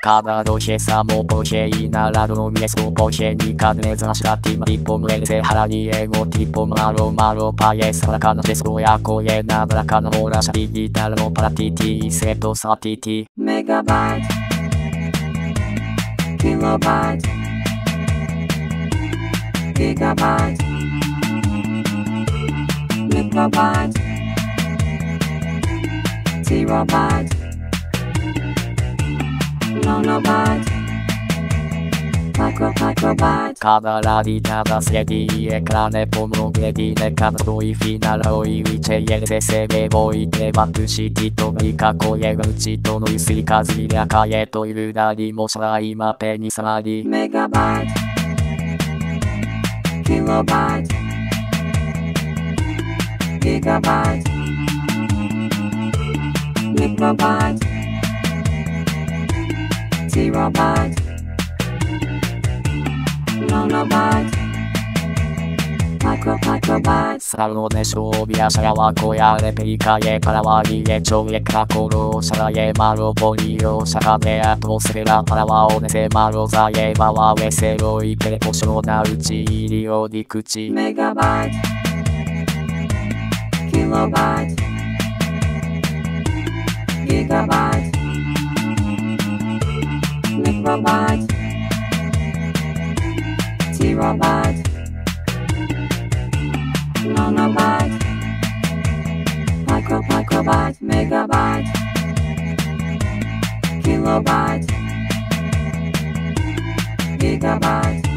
Kadado się samopo się i naradno miesło się nikadne znasztaty tipo mlece harani jego tipo malo paje sarakana desko jako jedna brakana oraz digitalno paratiti i seto satiti Megabyte Kilobyte Gigabyte Microbyte Zerobyte Monobyte Microbyte Cada radicada sredí ekrane pomnogledy cada svoj fináloj vyčejede sebe vojte vatuši to blíkako je vlči to no slika zvíľaka je to i vydali možná ima penis radi Megabyte Kilobyte Gigabyte Microbyte Zerobyte Monobyte Microbyte Slavné objašala koja replika je prava je čovjeka kolo je malo bolio šarade atmosfera prava one se malo zajevala veselo i prepošlo na uči ili odi kući Megabyte Kilobyte Gigabyte Microbyte Zerobyte Monobyte Microbyte Megabyte Kilobyte Gigabyte